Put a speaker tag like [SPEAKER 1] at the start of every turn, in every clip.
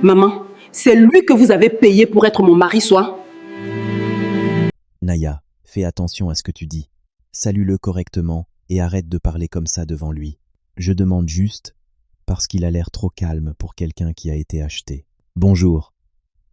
[SPEAKER 1] Maman, c'est lui que vous avez payé pour être mon mari, soit?
[SPEAKER 2] Naya, fais attention à ce que tu dis. Salue-le correctement et arrête de parler comme ça devant lui. Je demande juste parce qu'il a l'air trop calme pour quelqu'un qui a été acheté. Bonjour,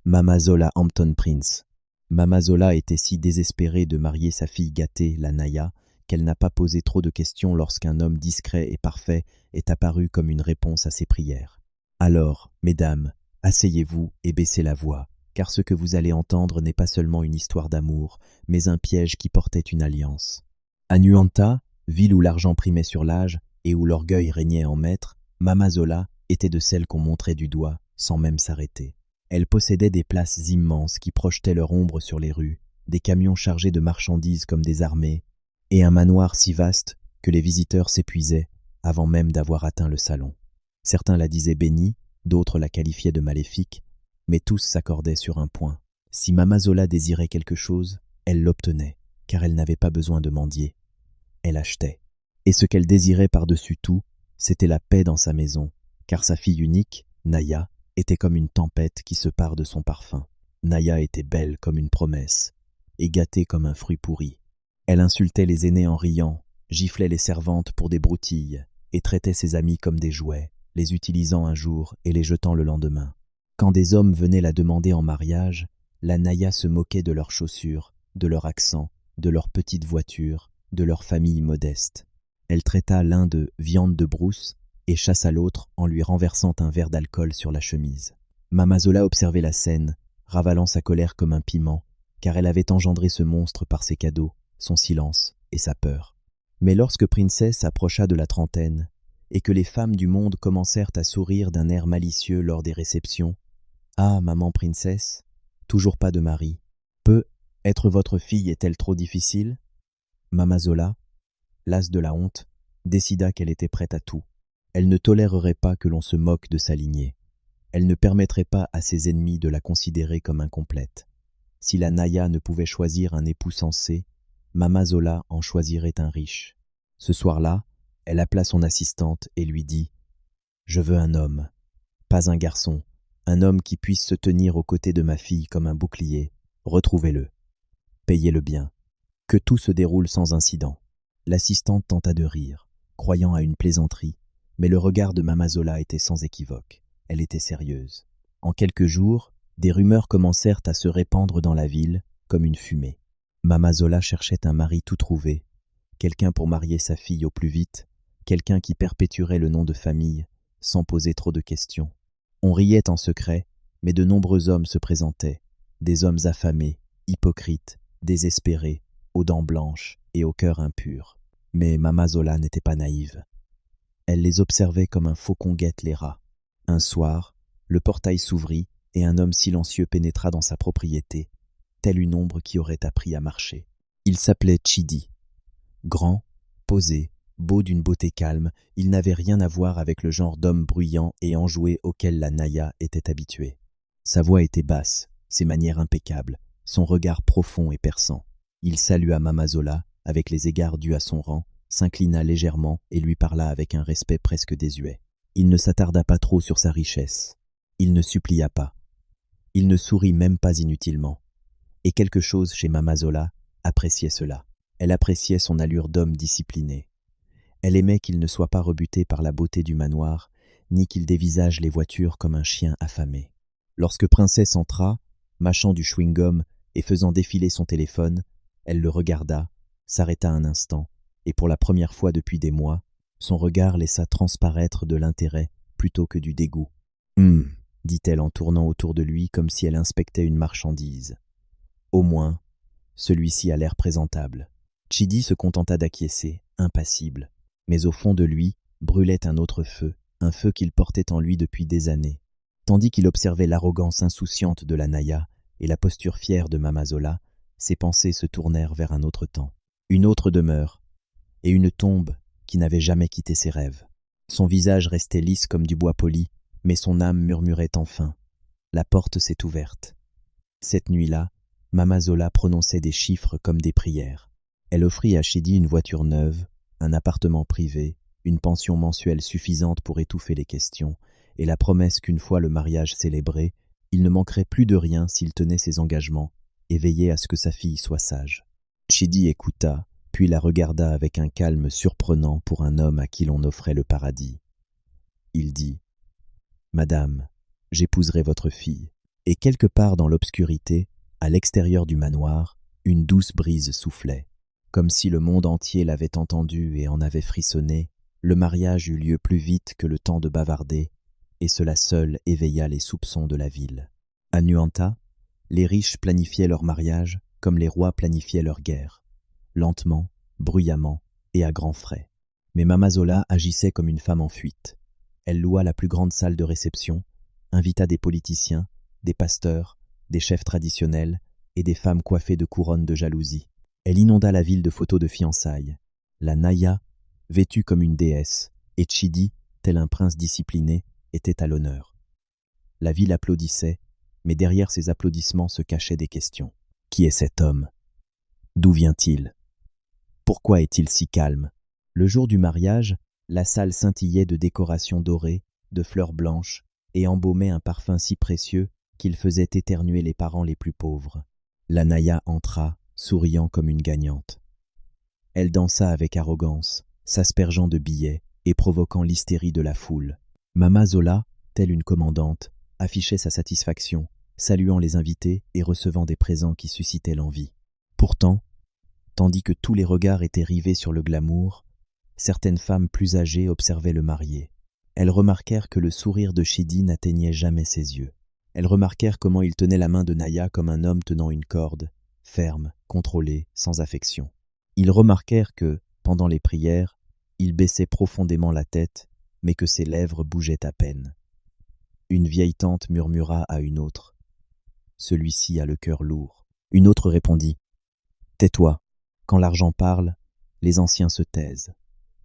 [SPEAKER 2] Mama Zola Hampton Prince. Mama Zola était si désespérée de marier sa fille gâtée, la Naya, qu'elle n'a pas posé trop de questions lorsqu'un homme discret et parfait est apparu comme une réponse à ses prières. Alors, mesdames, asseyez-vous et baissez la voix, car ce que vous allez entendre n'est pas seulement une histoire d'amour, mais un piège qui portait une alliance. À Nuanta, ville où l'argent primait sur l'âge et où l'orgueil régnait en maître, Mama Zola était de celles qu'on montrait du doigt sans même s'arrêter. Elle possédait des places immenses qui projetaient leur ombre sur les rues, des camions chargés de marchandises comme des armées, et un manoir si vaste que les visiteurs s'épuisaient avant même d'avoir atteint le salon. Certains la disaient bénie, d'autres la qualifiaient de maléfique, mais tous s'accordaient sur un point. Si Mama Zola désirait quelque chose, elle l'obtenait, car elle n'avait pas besoin de mendier. Elle achetait. Et ce qu'elle désirait par-dessus tout, c'était la paix dans sa maison, car sa fille unique, Naya, était comme une tempête qui se pare de son parfum. Naya était belle comme une promesse, et gâtée comme un fruit pourri. Elle insultait les aînés en riant, giflait les servantes pour des broutilles, et traitait ses amis comme des jouets, les utilisant un jour et les jetant le lendemain. Quand des hommes venaient la demander en mariage, la Naya se moquait de leurs chaussures, de leur accent, de leur petite voiture, de leur famille modeste. Elle traita l'un de viande de brousse et chassa l'autre en lui renversant un verre d'alcool sur la chemise. Mama Zola observait la scène, ravalant sa colère comme un piment, car elle avait engendré ce monstre par ses cadeaux, son silence et sa peur. Mais lorsque Princess approcha de la trentaine, et que les femmes du monde commencèrent à sourire d'un air malicieux lors des réceptions, « Ah, maman Princess, toujours pas de mari. Être votre fille est-elle trop difficile ?» Mama Zola, lasse de la honte, décida qu'elle était prête à tout. Elle ne tolérerait pas que l'on se moque de sa lignée. Elle ne permettrait pas à ses ennemis de la considérer comme incomplète. Si la Naya ne pouvait choisir un époux sensé, Mama Zola en choisirait un riche. Ce soir-là, elle appela son assistante et lui dit « Je veux un homme, pas un garçon, un homme qui puisse se tenir aux côtés de ma fille comme un bouclier. Retrouvez-le. Payez-le bien. Que tout se déroule sans incident. » L'assistante tenta de rire, croyant à une plaisanterie, mais le regard de Mama Zola était sans équivoque. Elle était sérieuse. En quelques jours, des rumeurs commencèrent à se répandre dans la ville comme une fumée. Mama Zola cherchait un mari tout trouvé, quelqu'un pour marier sa fille au plus vite, quelqu'un qui perpétuerait le nom de famille, sans poser trop de questions. On riait en secret, mais de nombreux hommes se présentaient, des hommes affamés, hypocrites, désespérés, aux dents blanches et au cœur impur. Mais Mama Zola n'était pas naïve. Elle les observait comme un faucon guette les rats. Un soir, le portail s'ouvrit et un homme silencieux pénétra dans sa propriété, telle une ombre qui aurait appris à marcher. Il s'appelait Chidi. Grand, posé, beau d'une beauté calme, il n'avait rien à voir avec le genre d'homme bruyant et enjoué auquel la Naya était habituée. Sa voix était basse, ses manières impeccables, son regard profond et perçant. Il salua Mama Zola avec les égards dus à son rang, s'inclina légèrement et lui parla avec un respect presque désuet. Il ne s'attarda pas trop sur sa richesse. Il ne supplia pas. Il ne sourit même pas inutilement. Et quelque chose chez Mama Zola appréciait cela. Elle appréciait son allure d'homme discipliné. Elle aimait qu'il ne soit pas rebuté par la beauté du manoir, ni qu'il dévisage les voitures comme un chien affamé. Lorsque Princesse entra, mâchant du chewing-gum et faisant défiler son téléphone, elle le regarda, s'arrêta un instant, et pour la première fois depuis des mois, son regard laissa transparaître de l'intérêt plutôt que du dégoût. « dit-elle en tournant autour de lui comme si elle inspectait une marchandise. « Au moins, celui-ci a l'air présentable. » Chidi se contenta d'acquiescer, impassible. Mais au fond de lui brûlait un autre feu, un feu qu'il portait en lui depuis des années. Tandis qu'il observait l'arrogance insouciante de la Naya et la posture fière de Mama Zola, ses pensées se tournèrent vers un autre temps, une autre demeure, et une tombe qui n'avait jamais quitté ses rêves. Son visage restait lisse comme du bois poli, mais son âme murmurait enfin. La porte s'est ouverte. Cette nuit-là, Mama Zola prononçait des chiffres comme des prières. Elle offrit à Chidi une voiture neuve, un appartement privé, une pension mensuelle suffisante pour étouffer les questions, et la promesse qu'une fois le mariage célébré, il ne manquerait plus de rien s'il tenait ses engagements et veillait à ce que sa fille soit sage. Chidi écouta, puis la regarda avec un calme surprenant pour un homme à qui l'on offrait le paradis. Il dit « Madame, j'épouserai votre fille. » Et quelque part dans l'obscurité, à l'extérieur du manoir, une douce brise soufflait. Comme si le monde entier l'avait entendu et en avait frissonné, le mariage eut lieu plus vite que le temps de bavarder, et cela seul éveilla les soupçons de la ville. À Nuanta, les riches planifiaient leur mariage comme les rois planifiaient leur guerre, lentement, bruyamment et à grands frais. Mais Mama Zola agissait comme une femme en fuite. Elle loua la plus grande salle de réception, invita des politiciens, des pasteurs, des chefs traditionnels et des femmes coiffées de couronnes de jalousie. Elle inonda la ville de photos de fiançailles. La Naya, vêtue comme une déesse, et Chidi, tel un prince discipliné, était à l'honneur. La ville applaudissait, mais derrière ces applaudissements se cachaient des questions. Qui est cet homme? D'où vient-il? Pourquoi est-il si calme? Le jour du mariage, la salle scintillait de décorations dorées, de fleurs blanches, et embaumait un parfum si précieux qu'il faisait éternuer les parents les plus pauvres. La Naya entra, souriant comme une gagnante. Elle dansa avec arrogance, s'aspergeant de billets et provoquant l'hystérie de la foule. Mama Zola, telle une commandante, affichait sa satisfaction, saluant les invités et recevant des présents qui suscitaient l'envie. Pourtant, tandis que tous les regards étaient rivés sur le glamour, certaines femmes plus âgées observaient le marié. Elles remarquèrent que le sourire de Chidi n'atteignait jamais ses yeux. Elles remarquèrent comment il tenait la main de Naya comme un homme tenant une corde, ferme, contrôlé, sans affection. Ils remarquèrent que, pendant les prières, il baissait profondément la tête, mais que ses lèvres bougeaient à peine. Une vieille tante murmura à une autre. « Celui-ci a le cœur lourd. » Une autre répondit. « Tais-toi. Quand l'argent parle, les anciens se taisent. »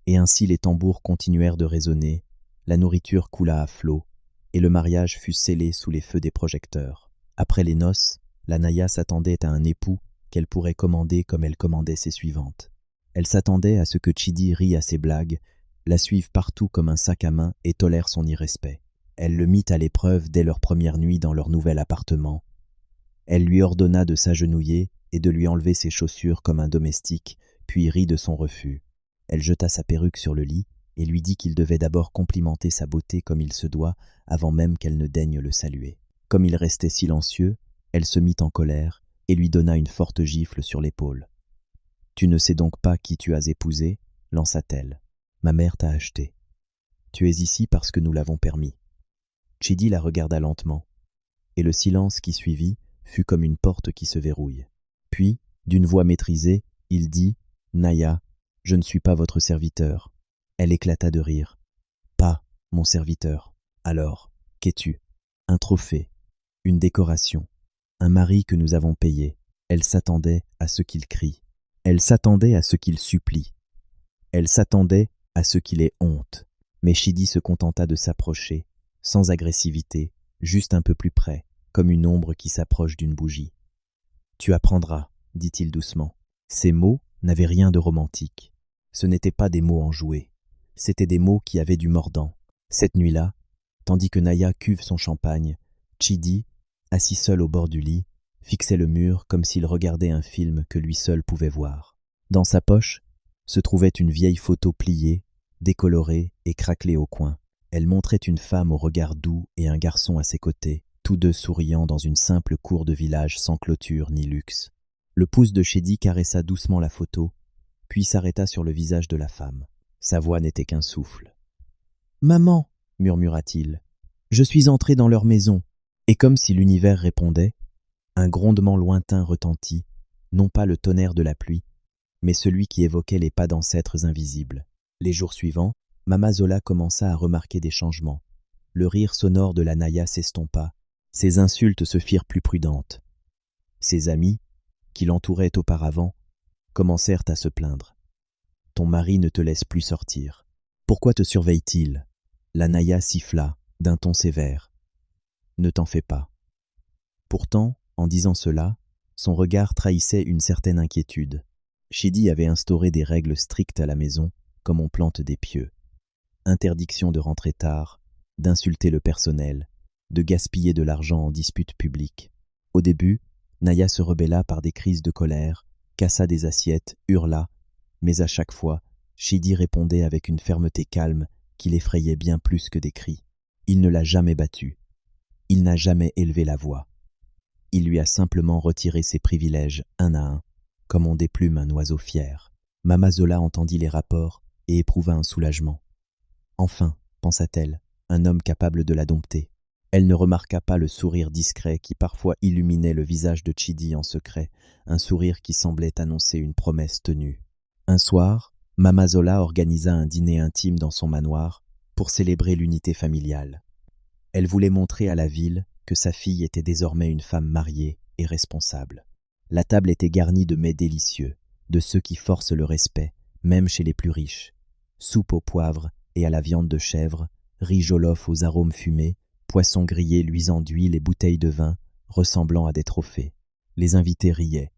[SPEAKER 2] Et ainsi les tambours continuèrent de résonner, la nourriture coula à flot, et le mariage fut scellé sous les feux des projecteurs. Après les noces, la Naya s'attendait à un époux qu'elle pourrait commander comme elle commandait ses suivantes. Elle s'attendait à ce que Chidi rie à ses blagues, la suive partout comme un sac à main et tolère son irrespect. Elle le mit à l'épreuve dès leur première nuit dans leur nouvel appartement. Elle lui ordonna de s'agenouiller et de lui enlever ses chaussures comme un domestique, puis rit de son refus. Elle jeta sa perruque sur le lit et lui dit qu'il devait d'abord complimenter sa beauté comme il se doit avant même qu'elle ne daigne le saluer. Comme il restait silencieux, elle se mit en colère et lui donna une forte gifle sur l'épaule. « Tu ne sais donc pas qui tu as épousé ?» lança-t-elle. « Ma mère t'a acheté. Tu es ici parce que nous l'avons permis. » Chidi la regarda lentement, et le silence qui suivit fut comme une porte qui se verrouille. Puis, d'une voix maîtrisée, il dit « Naya, je ne suis pas votre serviteur. » Elle éclata de rire. « Pas mon serviteur. Alors, qu'es-tu? Un trophée, une décoration, un mari que nous avons payé. » Elle s'attendait à ce qu'il crie. Elle s'attendait à ce qu'il supplie. Elle s'attendait à ce qu'il ait honte. Mais Chidi se contenta de s'approcher, sans agressivité, juste un peu plus près, comme une ombre qui s'approche d'une bougie. « Tu apprendras, » dit-il doucement. Ces mots n'avaient rien de romantique. Ce n'étaient pas des mots enjoués. C'étaient des mots qui avaient du mordant. Cette nuit-là, tandis que Naya cuve son champagne, Chidi, assis seul au bord du lit, fixait le mur comme s'il regardait un film que lui seul pouvait voir. Dans sa poche se trouvait une vieille photo pliée, décolorée et craquelée au coin. Elle montrait une femme au regard doux et un garçon à ses côtés, tous deux souriant dans une simple cour de village sans clôture ni luxe. Le pouce de Chidi caressa doucement la photo, puis s'arrêta sur le visage de la femme. Sa voix n'était qu'un souffle. « Maman, » murmura-t-il, « je suis entré dans leur maison. » Et comme si l'univers répondait, un grondement lointain retentit, non pas le tonnerre de la pluie, mais celui qui évoquait les pas d'ancêtres invisibles. Les jours suivants, Mama Zola commença à remarquer des changements. Le rire sonore de la Naya s'estompa, ses insultes se firent plus prudentes. Ses amis, qui l'entouraient auparavant, commencèrent à se plaindre. « Ton mari ne te laisse plus sortir. Pourquoi te surveille-t-il » La Naya siffla, d'un ton sévère. « Ne t'en fais pas. » Pourtant, en disant cela, son regard trahissait une certaine inquiétude. Chidi avait instauré des règles strictes à la maison, comme on plante des pieux. Interdiction de rentrer tard, d'insulter le personnel, de gaspiller de l'argent en disputes publiques. Au début, Naya se rebella par des crises de colère, cassa des assiettes, hurla, mais à chaque fois, Chidi répondait avec une fermeté calme qui l'effrayait bien plus que des cris. Il ne l'a jamais battue. Il n'a jamais élevé la voix. Il lui a simplement retiré ses privilèges un à un, comme on déplume un oiseau fier. Mama Zola entendit les rapports et éprouva un soulagement. Enfin, pensa-t-elle, un homme capable de la dompter. Elle ne remarqua pas le sourire discret qui parfois illuminait le visage de Chidi en secret, un sourire qui semblait annoncer une promesse tenue. Un soir, Mama Zola organisa un dîner intime dans son manoir pour célébrer l'unité familiale. Elle voulait montrer à la ville que sa fille était désormais une femme mariée et responsable. La table était garnie de mets délicieux, de ceux qui forcent le respect, même chez les plus riches. Soupe au poivre et à la viande de chèvre, riz jollof aux arômes fumés, poissons grillés luisant d'huile et bouteilles de vin, ressemblant à des trophées. Les invités riaient.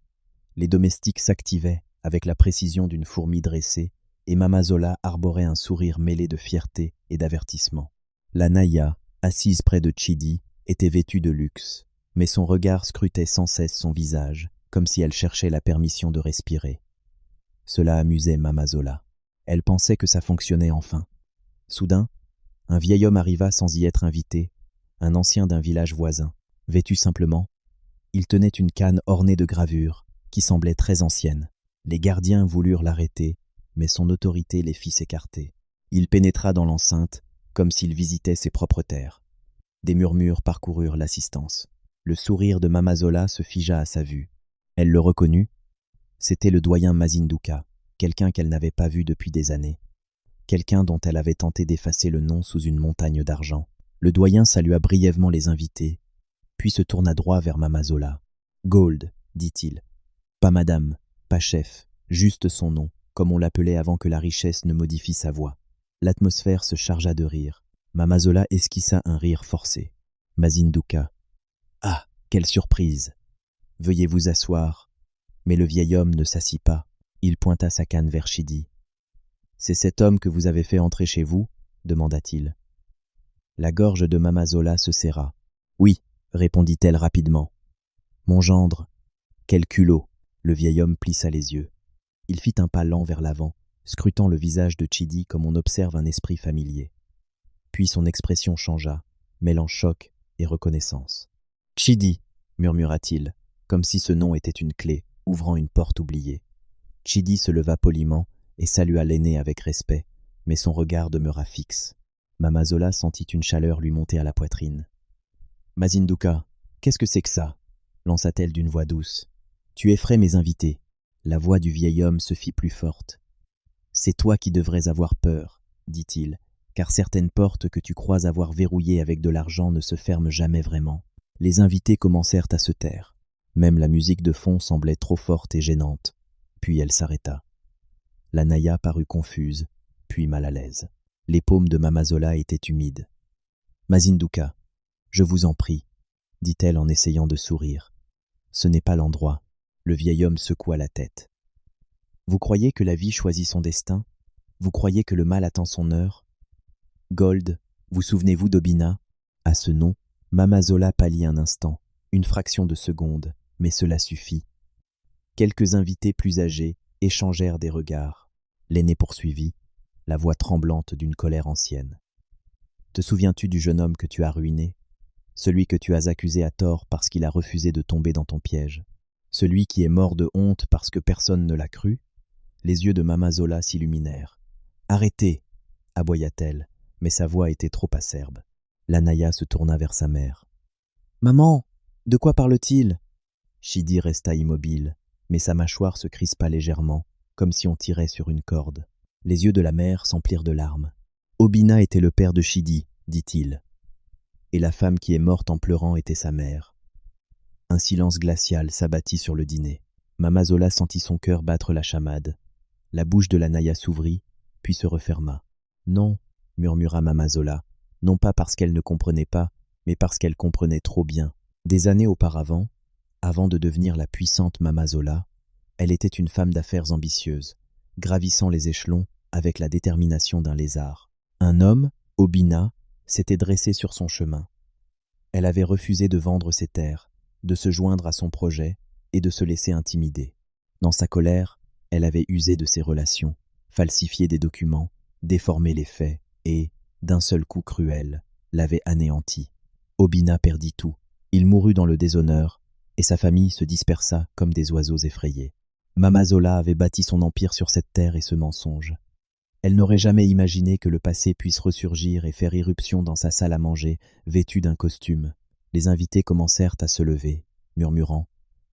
[SPEAKER 2] Les domestiques s'activaient avec la précision d'une fourmi dressée, et Mama Zola arborait un sourire mêlé de fierté et d'avertissement. La Naya, assise près de Chidi, était vêtue de luxe, mais son regard scrutait sans cesse son visage, comme si elle cherchait la permission de respirer. Cela amusait Mama Zola. Elle pensait que ça fonctionnait enfin. Soudain, un vieil homme arriva sans y être invité, un ancien d'un village voisin. Vêtu simplement, il tenait une canne ornée de gravures, qui semblait très ancienne. Les gardiens voulurent l'arrêter, mais son autorité les fit s'écarter. Il pénétra dans l'enceinte, comme s'il visitait ses propres terres. Des murmures parcoururent l'assistance. Le sourire de Mama Zola se figea à sa vue. Elle le reconnut. C'était le doyen Mazinduka, quelqu'un qu'elle n'avait pas vu depuis des années. Quelqu'un dont elle avait tenté d'effacer le nom sous une montagne d'argent. Le doyen salua brièvement les invités, puis se tourna droit vers Mama Zola. « Gold », dit-il. « Pas madame, pas chef, juste son nom, comme on l'appelait avant que la richesse ne modifie sa voix. » L'atmosphère se chargea de rire. Mama Zola esquissa un rire forcé. Mazinduka. « Ah, quelle surprise! Veuillez vous asseoir. » Mais le vieil homme ne s'assit pas. Il pointa sa canne vers Chidi. « C'est cet homme que vous avez fait entrer chez vous ?» demanda-t-il. La gorge de Mama Zola se serra. « Oui, » répondit-elle rapidement. « Mon gendre. » Quel culot! Le vieil homme plissa les yeux. Il fit un pas lent vers l'avant, scrutant le visage de Chidi comme on observe un esprit familier. Puis son expression changea, mêlant choc et reconnaissance. « Chidi » murmura-t-il, comme si ce nom était une clé, ouvrant une porte oubliée. Chidi se leva poliment et salua l'aîné avec respect, mais son regard demeura fixe. Mama Zola sentit une chaleur lui monter à la poitrine. « Mazinduka, qu'est-ce que c'est que ça ?» lança-t-elle d'une voix douce. « Tu effraies mes invités. » La voix du vieil homme se fit plus forte. « C'est toi qui devrais avoir peur, » dit-il, « car certaines portes que tu crois avoir verrouillées avec de l'argent ne se ferment jamais vraiment. » Les invités commencèrent à se taire. Même la musique de fond semblait trop forte et gênante. Puis elle s'arrêta. La Naya parut confuse, puis mal à l'aise. Les paumes de Mama Zola étaient humides. « Mazinduka, je vous en prie, » dit-elle en essayant de sourire. « Ce n'est pas l'endroit. » Le vieil homme secoua la tête. « Vous croyez que la vie choisit son destin? Vous croyez que le mal attend son heure? Gold, vous souvenez-vous d'Obina ?» À ce nom, Mama Zola pâlit un instant, une fraction de seconde, mais cela suffit. Quelques invités plus âgés échangèrent des regards. L'aîné poursuivit, la voix tremblante d'une colère ancienne. « Te souviens-tu du jeune homme que tu as ruiné? Celui que tu as accusé à tort parce qu'il a refusé de tomber dans ton piège? Celui qui est mort de honte parce que personne ne l'a cru ?» Les yeux de Mama Zola s'illuminèrent. « Arrêtez !» aboya-t-elle, mais sa voix était trop acerbe. La Naya se tourna vers sa mère. « Maman, de quoi parle-t-il » Chidi resta immobile, mais sa mâchoire se crispa légèrement, comme si on tirait sur une corde. Les yeux de la mère s'emplirent de larmes. « Obina était le père de Chidi, dit-il. Et la femme qui est morte en pleurant était sa mère. » Un silence glacial s'abattit sur le dîner. Mama Zola sentit son cœur battre la chamade. La bouche de la Naya s'ouvrit, puis se referma. « Non, » murmura Mama Zola, non pas parce qu'elle ne comprenait pas, mais parce qu'elle comprenait trop bien. Des années auparavant, avant de devenir la puissante Mama Zola, elle était une femme d'affaires ambitieuse, gravissant les échelons avec la détermination d'un lézard. Un homme, Obina, s'était dressée sur son chemin. Elle avait refusé de vendre ses terres, de se joindre à son projet et de se laisser intimider. Dans sa colère, elle avait usé de ses relations, falsifié des documents, déformé les faits et, d'un seul coup cruel, l'avait anéanti. Obina perdit tout. Il mourut dans le déshonneur et sa famille se dispersa comme des oiseaux effrayés. Mama Zola avait bâti son empire sur cette terre et ce mensonge. Elle n'aurait jamais imaginé que le passé puisse ressurgir et faire irruption dans sa salle à manger, vêtue d'un costume. Les invités commencèrent à se lever, murmurant,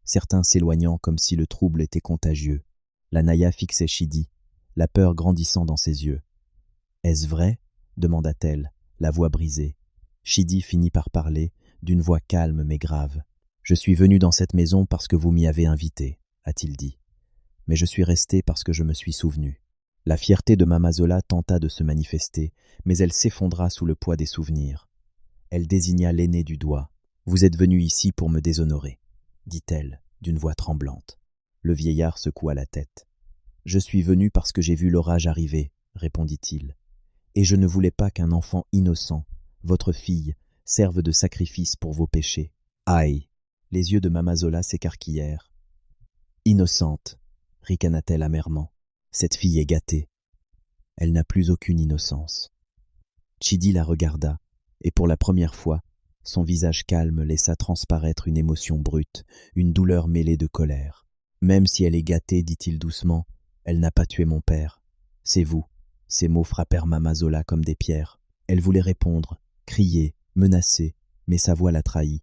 [SPEAKER 2] certains s'éloignant comme si le trouble était contagieux. La Naya fixait Chidi, la peur grandissant dans ses yeux. « Est-ce vrai ?» demanda-t-elle, la voix brisée. Chidi finit par parler, d'une voix calme mais grave. « Je suis venu dans cette maison parce que vous m'y avez invité, a-t-il dit. Mais je suis resté parce que je me suis souvenu. » La fierté de Mama Zola tenta de se manifester, mais elle s'effondra sous le poids des souvenirs. Elle désigna l'aîné du doigt. « Vous êtes venu ici pour me déshonorer, » dit-elle, d'une voix tremblante. Le vieillard secoua la tête. « Je suis venu parce que j'ai vu l'orage arriver, » répondit-il. « Et je ne voulais pas qu'un enfant innocent, votre fille, serve de sacrifice pour vos péchés. » Aïe! Les yeux de Mama Zola s'écarquillèrent. « Innocente, » ricana-t-elle amèrement. « Cette fille est gâtée. Elle n'a plus aucune innocence. » Chidi la regarda, et pour la première fois, son visage calme laissa transparaître une émotion brute, une douleur mêlée de colère. « Même si elle est gâtée, dit-il doucement, elle n'a pas tué mon père. C'est vous. » Ces mots frappèrent Mama Zola comme des pierres. Elle voulait répondre, crier, menacer, mais sa voix la trahit,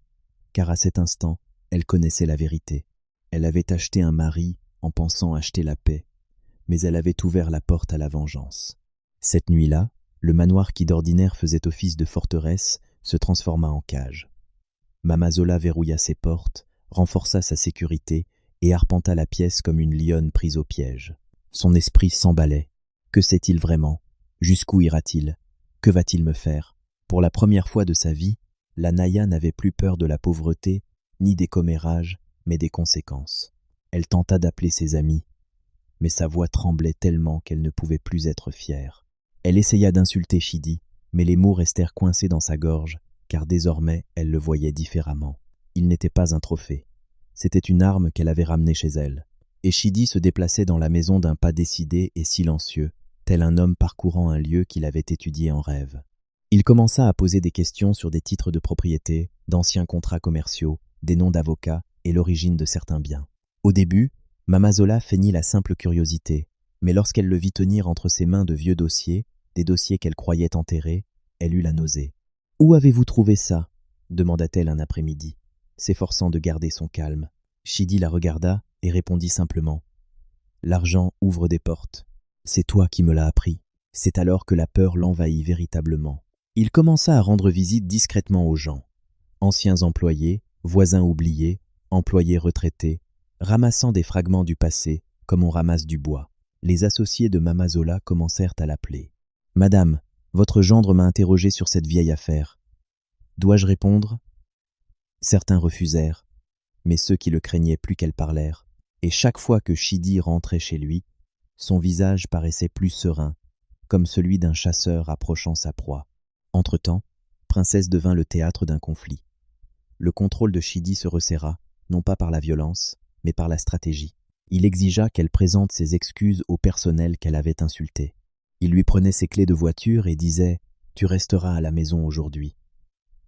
[SPEAKER 2] car à cet instant, elle connaissait la vérité. Elle avait acheté un mari en pensant acheter la paix, mais elle avait ouvert la porte à la vengeance. Cette nuit-là, le manoir qui d'ordinaire faisait office de forteresse se transforma en cage. Mama Zola verrouilla ses portes, renforça sa sécurité et arpenta la pièce comme une lionne prise au piège. Son esprit s'emballait. Que sait-il vraiment? Jusqu'où ira-t-il? Que va-t-il me faire? Pour la première fois de sa vie, la Naya n'avait plus peur de la pauvreté, ni des commérages, mais des conséquences. Elle tenta d'appeler ses amis, mais sa voix tremblait tellement qu'elle ne pouvait plus être fière. Elle essaya d'insulter Chidi, mais les mots restèrent coincés dans sa gorge, car désormais elle le voyait différemment. Il n'était pas un trophée. C'était une arme qu'elle avait ramenée chez elle. Et Chidi se déplaçait dans la maison d'un pas décidé et silencieux, tel un homme parcourant un lieu qu'il avait étudié en rêve. Il commença à poser des questions sur des titres de propriété, d'anciens contrats commerciaux, des noms d'avocats et l'origine de certains biens. Au début, Mama Zola feignit la simple curiosité, mais lorsqu'elle le vit tenir entre ses mains de vieux dossiers, des dossiers qu'elle croyait enterrés, elle eut la nausée. « Où avez-vous trouvé ça ?» demanda-t-elle un après-midi, s'efforçant de garder son calme. Chidi la regarda et répondit simplement « L'argent ouvre des portes. C'est toi qui me l'as appris. » C'est alors que la peur l'envahit véritablement. Il commença à rendre visite discrètement aux gens. Anciens employés, voisins oubliés, employés retraités, ramassant des fragments du passé comme on ramasse du bois. Les associés de Mama Zola commencèrent à l'appeler. « Madame, votre gendre m'a interrogé sur cette vieille affaire. Dois-je répondre ?» Certains refusèrent, mais ceux qui le craignaient plus qu'elle parlèrent. Et chaque fois que Chidi rentrait chez lui, son visage paraissait plus serein, comme celui d'un chasseur approchant sa proie. Entre-temps, Princesse devint le théâtre d'un conflit. Le contrôle de Chidi se resserra, non pas par la violence, mais par la stratégie. Il exigea qu'elle présente ses excuses au personnel qu'elle avait insulté. Il lui prenait ses clés de voiture et disait « Tu resteras à la maison aujourd'hui ».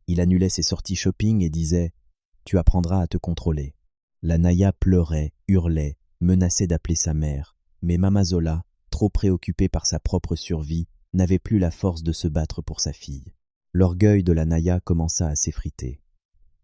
[SPEAKER 2] Il annulait ses sorties shopping et disait « Tu apprendras à te contrôler ». La Naya pleurait, hurlait, menaçait d'appeler sa mère, mais Mama Zola, trop préoccupée par sa propre survie, n'avait plus la force de se battre pour sa fille. L'orgueil de la Naya commença à s'effriter.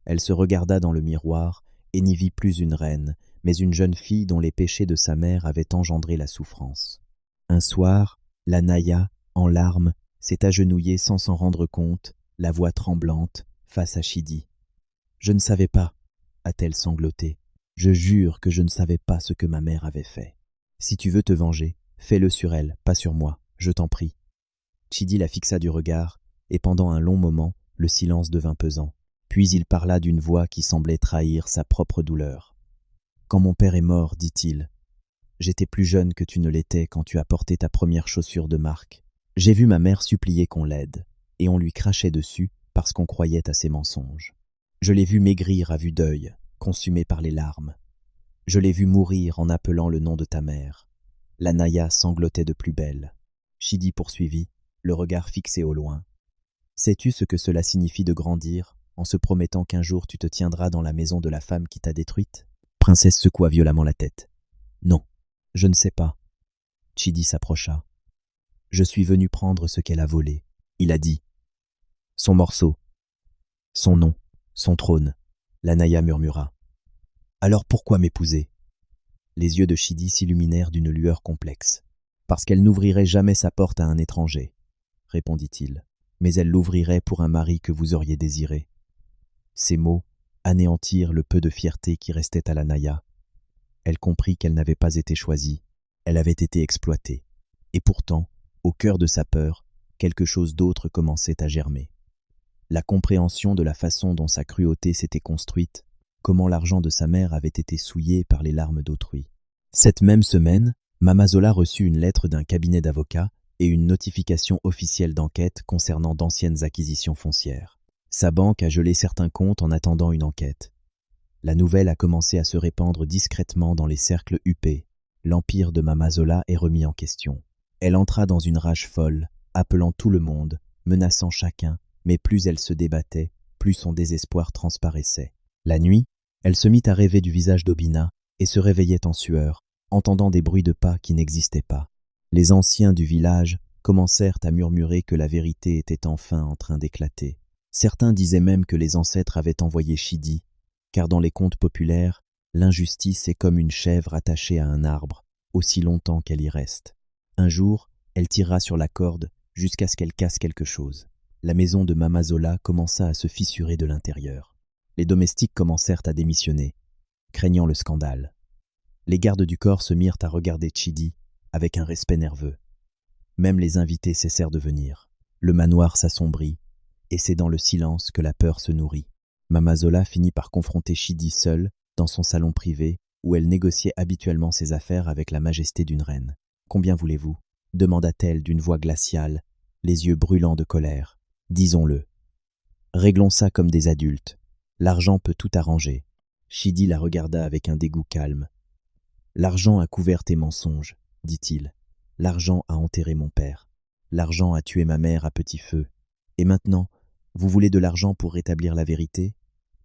[SPEAKER 2] Elle se regarda dans le miroir et n'y vit plus une reine, mais une jeune fille dont les péchés de sa mère avaient engendré la souffrance. Un soir, la Naya, en larmes, s'est agenouillée sans s'en rendre compte, la voix tremblante, face à Chidi. « Je ne savais pas, » a-t-elle sangloté. « Je jure que je ne savais pas ce que ma mère avait fait. Si tu veux te venger, fais-le sur elle, pas sur moi, je t'en prie. » Chidi la fixa du regard, et pendant un long moment, le silence devint pesant. Puis il parla d'une voix qui semblait trahir sa propre douleur. « Quand mon père est mort, dit-il, j'étais plus jeune que tu ne l'étais quand tu as porté ta première chaussure de marque. J'ai vu ma mère supplier qu'on l'aide. et on lui crachait dessus parce qu'on croyait à ses mensonges. Je l'ai vu maigrir à vue d'œil, consumé par les larmes. Je l'ai vu mourir en appelant le nom de ta mère. La Naya sanglotait de plus belle. Chidi poursuivit, le regard fixé au loin. Sais-tu ce que cela signifie de grandir en se promettant qu'un jour tu te tiendras dans la maison de la femme qui t'a détruite? Princesse secoua violemment la tête. Non, je ne sais pas. Chidi s'approcha. Je suis venu prendre ce qu'elle a volé, il a dit. Son morceau, son nom, son trône. La Naya murmura. Alors pourquoi m'épouser? Les yeux de Chidi s'illuminèrent d'une lueur complexe. Parce qu'elle n'ouvrirait jamais sa porte à un étranger, répondit-il. Mais elle l'ouvrirait pour un mari que vous auriez désiré. Ces mots anéantirent le peu de fierté qui restait à la Naya. Elle comprit qu'elle n'avait pas été choisie, elle avait été exploitée. Et pourtant, au cœur de sa peur, quelque chose d'autre commençait à germer. La compréhension de la façon dont sa cruauté s'était construite, comment l'argent de sa mère avait été souillé par les larmes d'autrui. Cette même semaine, Mama Zola reçut une lettre d'un cabinet d'avocats et une notification officielle d'enquête concernant d'anciennes acquisitions foncières. Sa banque a gelé certains comptes en attendant une enquête. La nouvelle a commencé à se répandre discrètement dans les cercles huppés. L'empire de Mama Zola est remis en question. Elle entra dans une rage folle, appelant tout le monde, menaçant chacun, mais plus elle se débattait, plus son désespoir transparaissait. La nuit, elle se mit à rêver du visage d'Obina et se réveillait en sueur, entendant des bruits de pas qui n'existaient pas. Les anciens du village commencèrent à murmurer que la vérité était enfin en train d'éclater. Certains disaient même que les ancêtres avaient envoyé Chidi, car dans les contes populaires, l'injustice est comme une chèvre attachée à un arbre, aussi longtemps qu'elle y reste. Un jour, elle tira sur la corde jusqu'à ce qu'elle casse quelque chose. La maison de Mama Zola commença à se fissurer de l'intérieur. Les domestiques commencèrent à démissionner, craignant le scandale. Les gardes du corps se mirent à regarder Chidi avec un respect nerveux. Même les invités cessèrent de venir. Le manoir s'assombrit, et c'est dans le silence que la peur se nourrit. Mama Zola finit par confronter Chidi seule dans son salon privé, où elle négociait habituellement ses affaires avec la majesté d'une reine. « Combien voulez-vous » demanda-t-elle d'une voix glaciale, les yeux brûlants de colère. « Disons-le. Réglons ça comme des adultes. L'argent peut tout arranger. » Chidi la regarda avec un dégoût calme. « L'argent a couvert tes mensonges, dit-il. L'argent a enterré mon père. L'argent a tué ma mère à petit feu. Et maintenant, vous voulez de l'argent pour rétablir la vérité ?»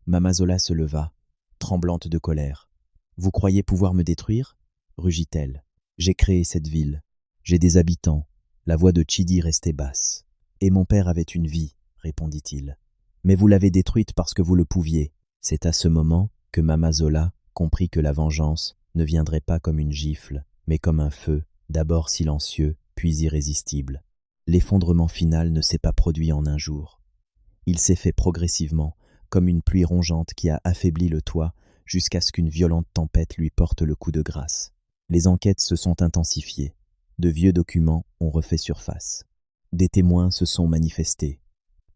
[SPEAKER 2] Mama Zola se leva, tremblante de colère. « Vous croyez pouvoir me détruire ?» rugit-elle. « J'ai créé cette ville. J'ai des habitants. » La voix de Chidi restait basse. « Et mon père avait une vie, répondit-il. Mais vous l'avez détruite parce que vous le pouviez. » C'est à ce moment que Mama Zola comprit que la vengeance ne viendrait pas comme une gifle, mais comme un feu, d'abord silencieux, puis irrésistible. L'effondrement final ne s'est pas produit en un jour. Il s'est fait progressivement, comme une pluie rongeante qui a affaibli le toit jusqu'à ce qu'une violente tempête lui porte le coup de grâce. Les enquêtes se sont intensifiées. De vieux documents ont refait surface. Des témoins se sont manifestés.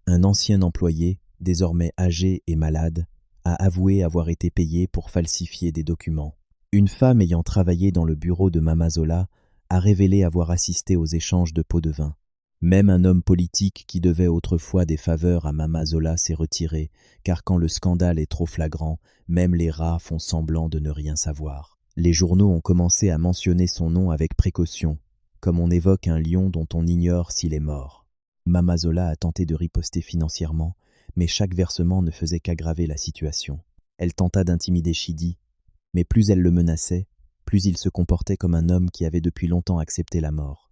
[SPEAKER 2] Un ancien employé, désormais âgé et malade, a avoué avoir été payé pour falsifier des documents. Une femme ayant travaillé dans le bureau de Mama Zola a révélé avoir assisté aux échanges de pots de vin. Même un homme politique qui devait autrefois des faveurs à Mama Zola s'est retiré, car quand le scandale est trop flagrant, même les rats font semblant de ne rien savoir. Les journaux ont commencé à mentionner son nom avec précaution, comme on évoque un lion dont on ignore s'il est mort. Mama Zola a tenté de riposter financièrement, mais chaque versement ne faisait qu'aggraver la situation. Elle tenta d'intimider Chidi, mais plus elle le menaçait, plus il se comportait comme un homme qui avait depuis longtemps accepté la mort.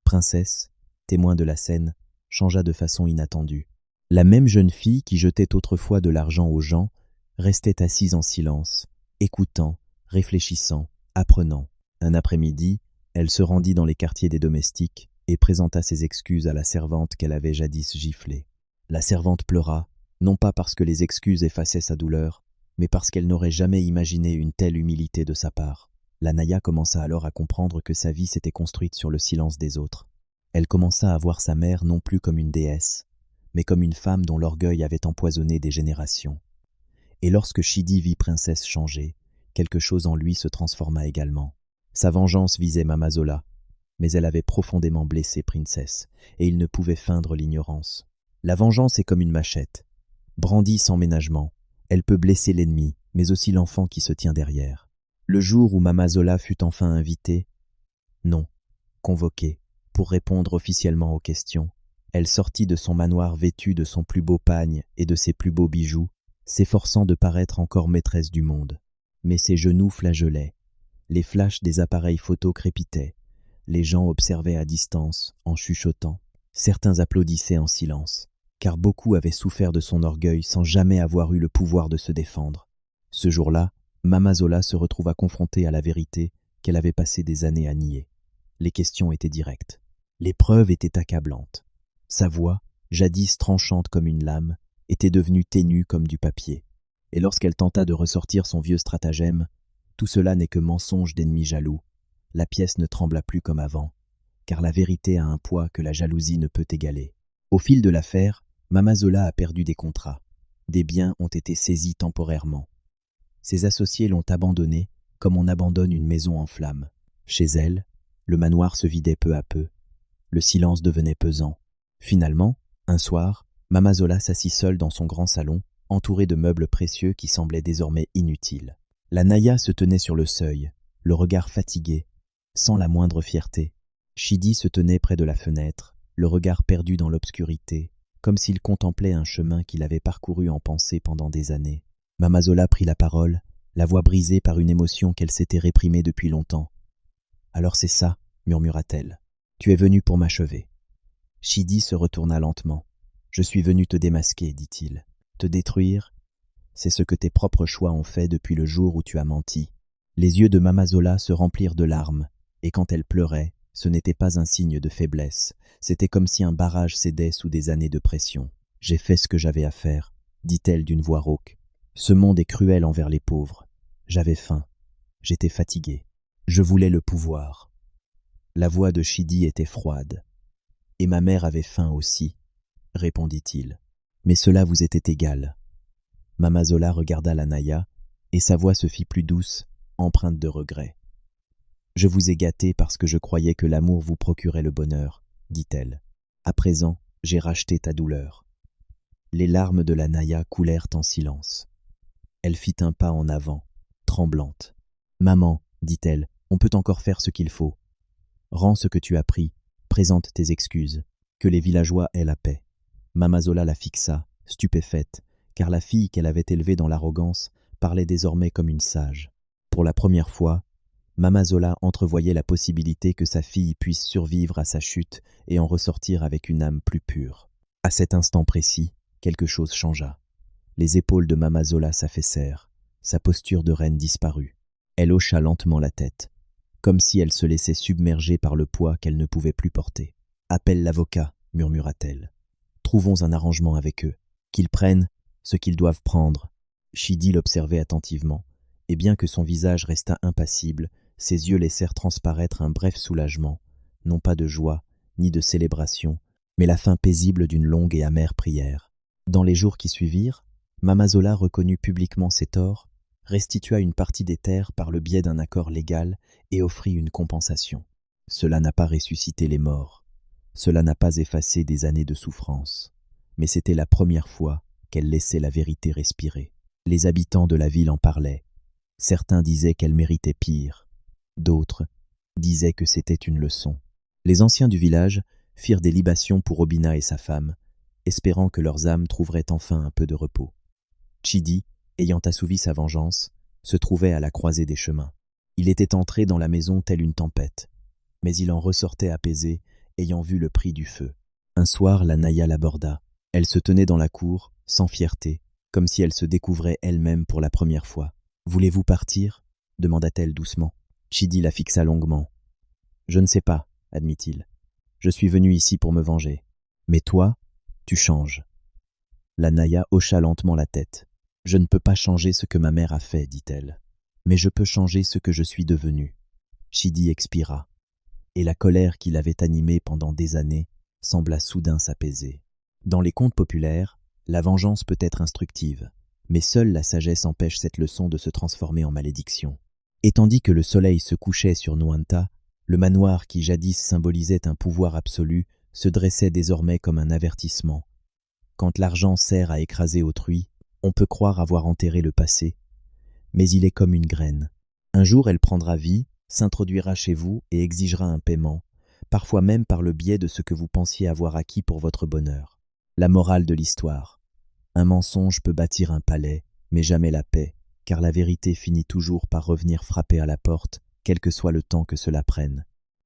[SPEAKER 2] Princesse, témoin de la scène, changea de façon inattendue. La même jeune fille qui jetait autrefois de l'argent aux gens restait assise en silence, écoutant, réfléchissant, apprenant. Un après-midi, elle se rendit dans les quartiers des domestiques et présenta ses excuses à la servante qu'elle avait jadis giflée. La servante pleura, non pas parce que les excuses effaçaient sa douleur, mais parce qu'elle n'aurait jamais imaginé une telle humilité de sa part. La Naya commença alors à comprendre que sa vie s'était construite sur le silence des autres. Elle commença à voir sa mère non plus comme une déesse, mais comme une femme dont l'orgueil avait empoisonné des générations. Et lorsque Chidi vit Princesse changer, quelque chose en lui se transforma également. Sa vengeance visait Mama Zola, mais elle avait profondément blessé Princess, et il ne pouvait feindre l'ignorance. La vengeance est comme une machette. Brandie sans ménagement, elle peut blesser l'ennemi, mais aussi l'enfant qui se tient derrière. Le jour où Mama Zola fut enfin invitée, non, convoquée, pour répondre officiellement aux questions, elle sortit de son manoir vêtue de son plus beau pagne et de ses plus beaux bijoux, s'efforçant de paraître encore maîtresse du monde. Mais ses genoux flageolaient, les flashs des appareils photo crépitaient, les gens observaient à distance, en chuchotant. Certains applaudissaient en silence, car beaucoup avaient souffert de son orgueil sans jamais avoir eu le pouvoir de se défendre. Ce jour-là, Mama Zola se retrouva confrontée à la vérité qu'elle avait passé des années à nier. Les questions étaient directes. Les preuves étaient accablantes. Sa voix, jadis tranchante comme une lame, était devenue ténue comme du papier. Et lorsqu'elle tenta de ressortir son vieux stratagème, tout cela n'est que mensonge d'ennemis jaloux. La pièce ne trembla plus comme avant, car la vérité a un poids que la jalousie ne peut égaler. Au fil de l'affaire, Mama Zola a perdu des contrats. Des biens ont été saisis temporairement. Ses associés l'ont abandonnée comme on abandonne une maison en flammes. Chez elle, le manoir se vidait peu à peu. Le silence devenait pesant. Finalement, un soir, Mama Zola s'assit seule dans son grand salon, entourée de meubles précieux qui semblaient désormais inutiles. La Naya se tenait sur le seuil, le regard fatigué, sans la moindre fierté. Chidi se tenait près de la fenêtre, le regard perdu dans l'obscurité, comme s'il contemplait un chemin qu'il avait parcouru en pensée pendant des années. Mama Zola prit la parole, la voix brisée par une émotion qu'elle s'était réprimée depuis longtemps. « Alors c'est ça, murmura-t-elle. Tu es venu pour m'achever. » Chidi se retourna lentement. « Je suis venu te démasquer, dit-il. Te détruire, c'est ce que tes propres choix ont fait depuis le jour où tu as menti. » Les yeux de Mama Zola se remplirent de larmes, et quand elle pleurait, ce n'était pas un signe de faiblesse, c'était comme si un barrage cédait sous des années de pression. « J'ai fait ce que j'avais à faire, » dit-elle d'une voix rauque. « Ce monde est cruel envers les pauvres. J'avais faim, j'étais fatiguée, je voulais le pouvoir. » La voix de Chidi était froide. « Et ma mère avait faim aussi, » répondit-il. « Mais cela vous était égal. » Mama Zola regarda la Naya, et sa voix se fit plus douce, empreinte de regret. « Je vous ai gâté parce que je croyais que l'amour vous procurait le bonheur, » dit-elle. « À présent, j'ai racheté ta douleur. » Les larmes de la Naya coulèrent en silence. Elle fit un pas en avant, tremblante. « Maman, dit-elle, on peut encore faire ce qu'il faut. Rends ce que tu as pris, présente tes excuses, que les villageois aient la paix. » Mama Zola la fixa, stupéfaite, car la fille qu'elle avait élevée dans l'arrogance parlait désormais comme une sage. Pour la première fois, Mama Zola entrevoyait la possibilité que sa fille puisse survivre à sa chute et en ressortir avec une âme plus pure. À cet instant précis, quelque chose changea. Les épaules de Mama Zola s'affaissèrent, sa posture de reine disparut. Elle hocha lentement la tête, comme si elle se laissait submerger par le poids qu'elle ne pouvait plus porter. « Appelle l'avocat, » murmura-t-elle. « Trouvons un arrangement avec eux, qu'ils prennent ce qu'ils doivent prendre. » Chidi l'observait attentivement, et bien que son visage restât impassible, ses yeux laissèrent transparaître un bref soulagement, non pas de joie, ni de célébration, mais la fin paisible d'une longue et amère prière. Dans les jours qui suivirent, Mama Zola reconnut publiquement ses torts, restitua une partie des terres par le biais d'un accord légal et offrit une compensation. Cela n'a pas ressuscité les morts, cela n'a pas effacé des années de souffrance, mais c'était la première fois qu'elle laissait la vérité respirer. Les habitants de la ville en parlaient. Certains disaient qu'elle méritait pire, d'autres disaient que c'était une leçon. Les anciens du village firent des libations pour Obina et sa femme, espérant que leurs âmes trouveraient enfin un peu de repos. Chidi, ayant assouvi sa vengeance, se trouvait à la croisée des chemins. Il était entré dans la maison telle une tempête, mais il en ressortait apaisé, ayant vu le prix du feu. Un soir, la Naya l'aborda. Elle se tenait dans la cour, sans fierté, comme si elle se découvrait elle-même pour la première fois. « Voulez-vous partir » demanda-t-elle doucement. Chidi la fixa longuement. « Je ne sais pas, » admit-il. « Je suis venu ici pour me venger. Mais toi, tu changes. » La Naya hocha lentement la tête. « Je ne peux pas changer ce que ma mère a fait, dit-elle. Mais je peux changer ce que je suis devenu. » Chidi expira, et la colère qui l'avait animé pendant des années sembla soudain s'apaiser. Dans les contes populaires, la vengeance peut être instructive, mais seule la sagesse empêche cette leçon de se transformer en malédiction. Et tandis que le soleil se couchait sur Nuanta, Le manoir qui jadis symbolisait un pouvoir absolu se dressait désormais comme un avertissement. Quand l'argent sert à écraser autrui, on peut croire avoir enterré le passé, mais il est comme une graine. Un jour elle prendra vie, s'introduira chez vous et exigera un paiement, parfois même par le biais de ce que vous pensiez avoir acquis pour votre bonheur. La morale de l'histoire. Un mensonge peut bâtir un palais, mais jamais la paix, car la vérité finit toujours par revenir frapper à la porte, quel que soit le temps que cela prenne.